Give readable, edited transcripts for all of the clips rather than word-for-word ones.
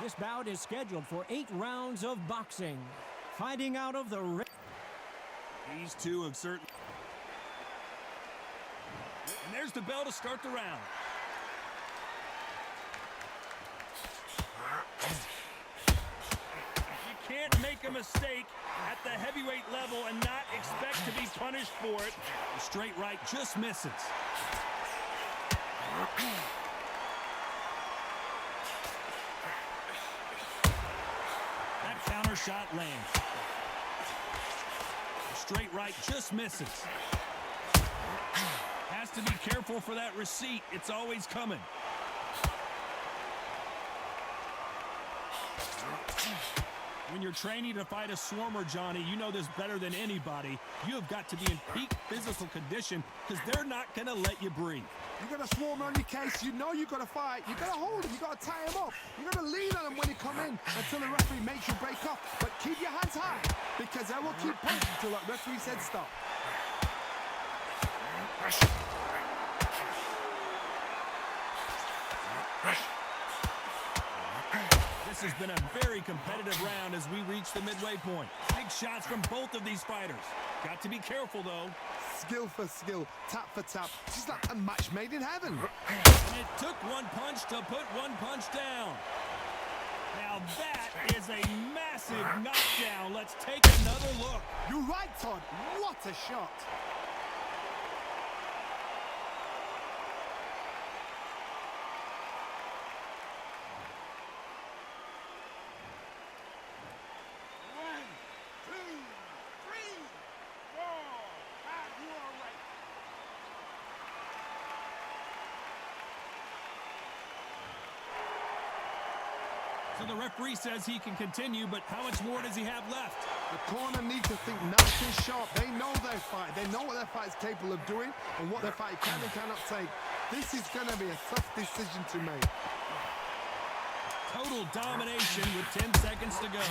This bout is scheduled for 8 rounds of boxing. Fighting out of the ring. These two have certainly... And there's the bell to start the round. You can't make a mistake at the heavyweight level and not expect to be punished for it. The straight right just misses. That counter shot lands. The straight right just misses. Has to be careful for that receipt. It's always coming. When you're training to fight a swarmer, Johnny, you know this better than anybody. You have got to be in peak physical condition because they're not going to let you breathe. You got a swarmer on your case. You know you got to fight. You got to hold him. You got to tie him up. You got to lean on him when you come in until the referee makes you break off. But keep your hands high because they will keep punching until that referee said stop. This has been a very competitive round as we reach the midway point. Big shots from both of these fighters. Got to be careful, though. Skill for skill, tap for tap. This is like a match made in heaven. And it took one punch to put one punch down. Now that is a massive knockdown. Let's take another look. You're right, Todd. What a shot. So the referee says he can continue, but how much more does he have left? The corner needs to think nice and sharp. They know their fight. They know what their fight is capable of doing and what their fight can and cannot take. This is going to be a tough decision to make. Total domination with 10 seconds to go.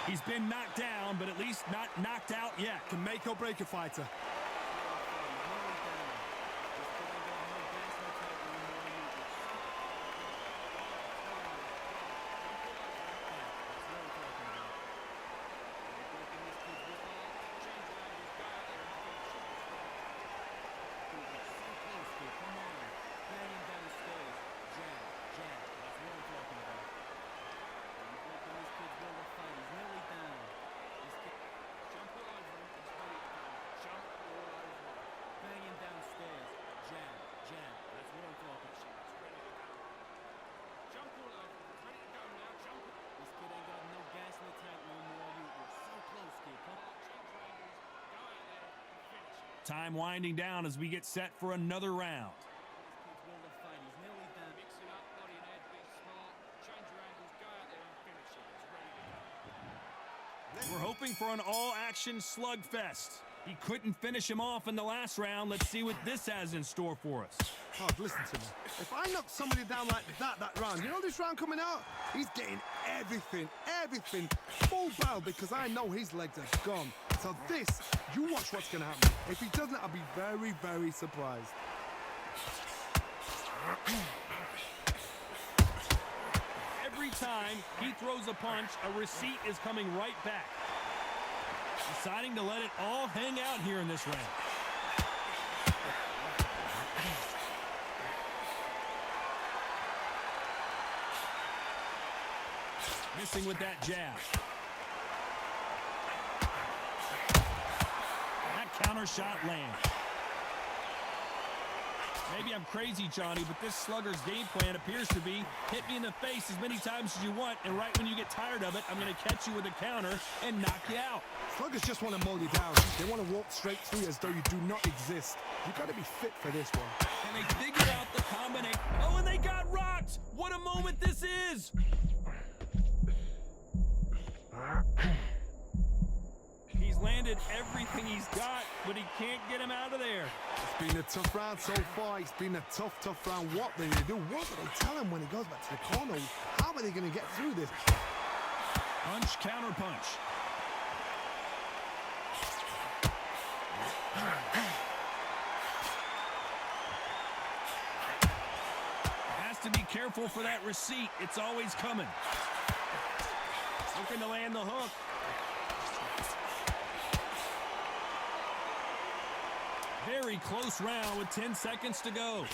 He's been knocked down, but at least not knocked out yet. Can make or break a fighter. Time winding down as we get set for another round. We're hoping for an all-action slugfest. He couldn't finish him off in the last round. Let's see what this has in store for us. Todd, listen to me. If I knock somebody down like that round, you know this round coming out? He's getting everything, full barrel because I know his legs are gone. So this, you watch what's going to happen. If he doesn't, I'll be very, very surprised. Every time he throws a punch, a receipt is coming right back. Deciding to let it all hang out here in this round. Missing with that jab. That counter shot lands. Maybe I'm crazy, Johnny, but this slugger's game plan appears to be hit me in the face as many times as you want, and right when you get tired of it, I'm going to catch you with a counter and knock you out. Sluggers just want to mow you down. They want to walk straight through you as though you do not exist. You've got to be fit for this one. And they figure out the combination. Oh, and they got rocked! What a moment this is! He's landed everything he's got, but he can't get him out of there. It's been a tough round so far. It's been a tough round. What do they do? What do they tell him when he goes back to the corner? How are they going to get through this? Punch, counter punch. Has to be careful for that receipt. It's always coming. Looking to land the hook. Very close round with 10 seconds to go.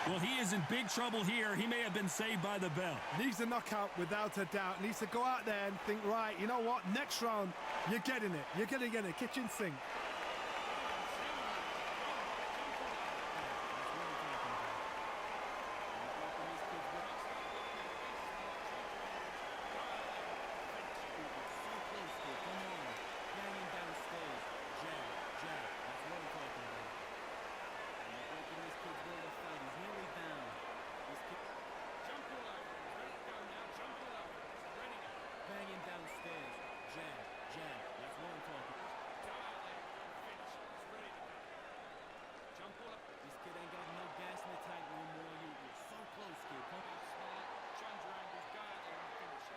Well, he is in big trouble here. He may have been saved by the bell. Needs a knockout without a doubt. Needs to go out there and think, right, you know what? Next round, you're getting it. You're going to get it. Kitchen sink.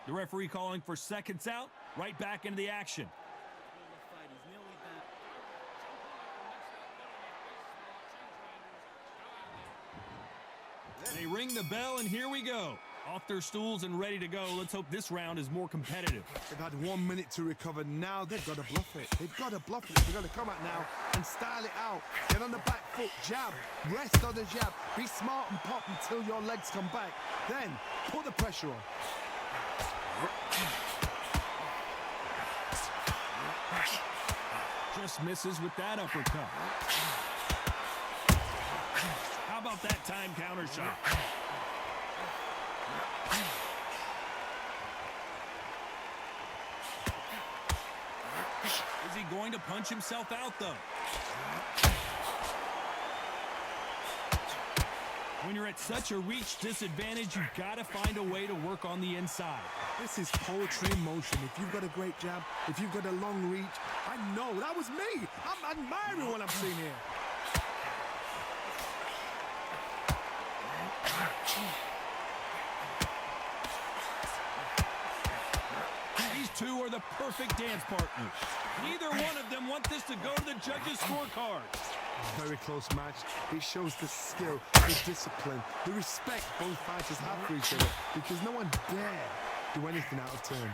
The referee calling for seconds out, right back into the action. They ring the bell, and here we go. Off their stools and ready to go. Let's hope this round is more competitive. They've had 1 minute to recover. Now they've got to bluff it. They've got to bluff it. They've got to come out now and style it out. Get on the back foot, jab, rest on the jab. Be smart and pop until your legs come back. Then put the pressure on. Just misses with that uppercut. How about that time counter shot? Is he going to punch himself out, though? When you're at such a reach disadvantage, you've got to find a way to work on the inside. This is poetry in motion. If you've got a great jab, if you've got a long reach, I know, that was me. I'm admiring what I'm seeing here. These two are the perfect dance partners. Neither one of them want this to go to the judges' scorecards. Very close match. It shows the skill, the discipline, the respect both fighters have for each other, because no one dare do anything out of turn.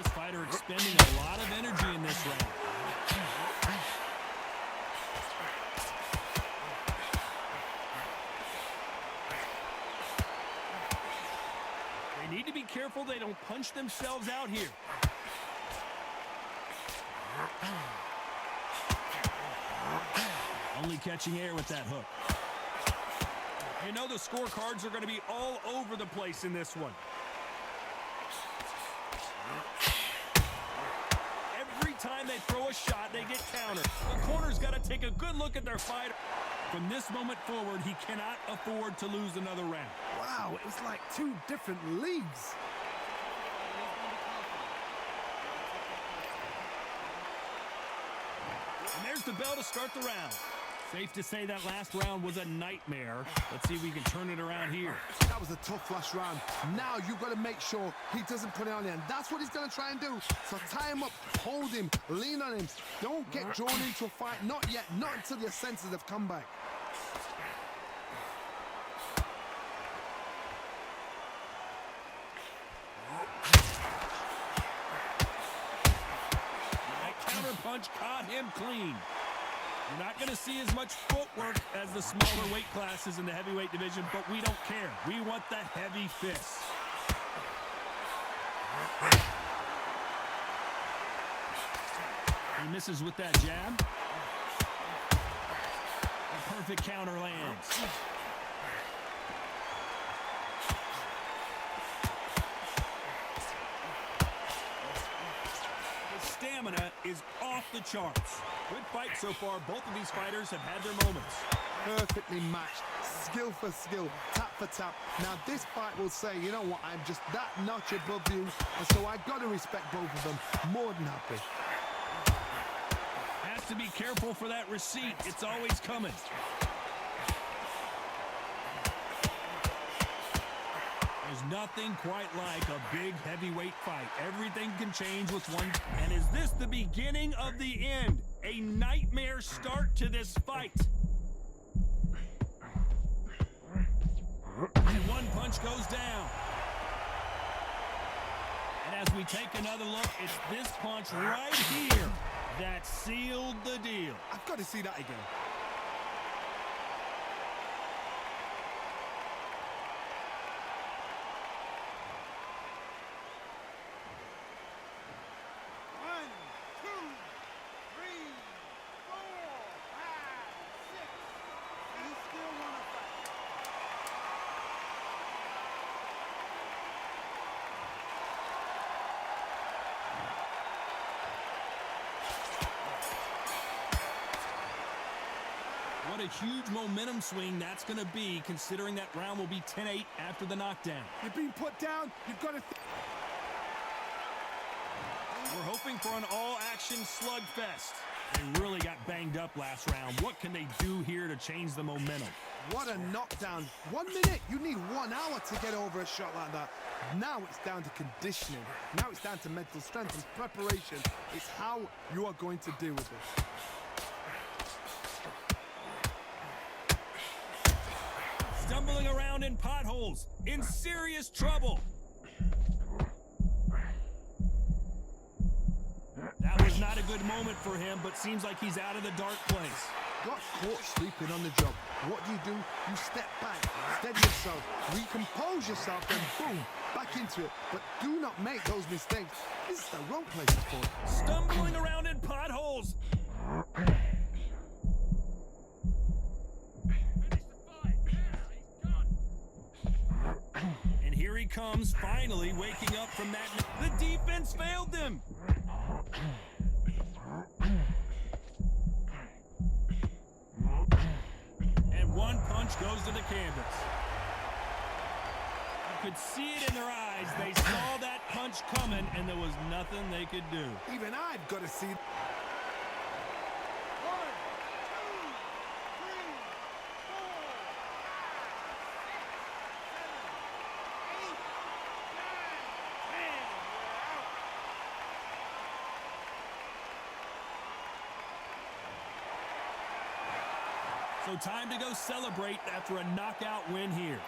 This fighter expending a lot of energy in this round. They need to be careful they don't punch themselves out here. Only catching air with that hook. You know the scorecards are going to be all over the place in this one. Every time they throw a shot, they get countered. The corner's got to take a good look at their fighter. From this moment forward, he cannot afford to lose another round. Wow, it was like two different leagues. And there's the bell to start the round. Safe to say that last round was a nightmare. Let's see if we can turn it around here. That was a tough last round. Now you've got to make sure he doesn't put it on the end. That's what he's going to try and do. So tie him up, hold him, lean on him. Don't get drawn into a fight. Not yet. Not until your senses have come back. That counter punch caught him clean. You're not going to see as much footwork as the smaller weight classes in the heavyweight division, but we don't care. We want the heavy fists. He misses with that jab. A perfect counter lands. His stamina is off the charts. Good fight so far. Both of these fighters have had their moments. Perfectly matched, skill for skill, tap for tap. Now this fight will say, you know what, I'm just that notch above you, and so I got to respect both of them. More than happy. has to be careful for that receipt. It's always coming. There's nothing quite like a big heavyweight fight. Everything can change with one. And is this the beginning of the end? A nightmare start to this fight. And one punch goes down. And as we take another look, it's this punch right here that sealed the deal. I've got to see that again. What a huge momentum swing that's going to be, considering that round will be 10-8 after the knockdown. You're being put down. You've got to... We're hoping for an all-action slugfest. They really got banged up last round. What can they do here to change the momentum? What a knockdown. 1 minute. You need 1 hour to get over a shot like that. Now it's down to conditioning. Now it's down to mental strength and preparation. It's how you are going to deal with it. Stumbling around in potholes, in serious trouble. That was not a good moment for him, but seems like he's out of the dark place. Got caught sleeping on the job. What do? You step back, steady yourself, recompose yourself, then boom, back into it. But do not make those mistakes. This is the wrong place to fall. Stumbling around in potholes. And here he comes, finally waking up from that. The defense failed them. And one punch goes to the canvas. You could see it in their eyes. They saw that punch coming, and there was nothing they could do. Even I've got to see. So time to go celebrate after a knockout win here.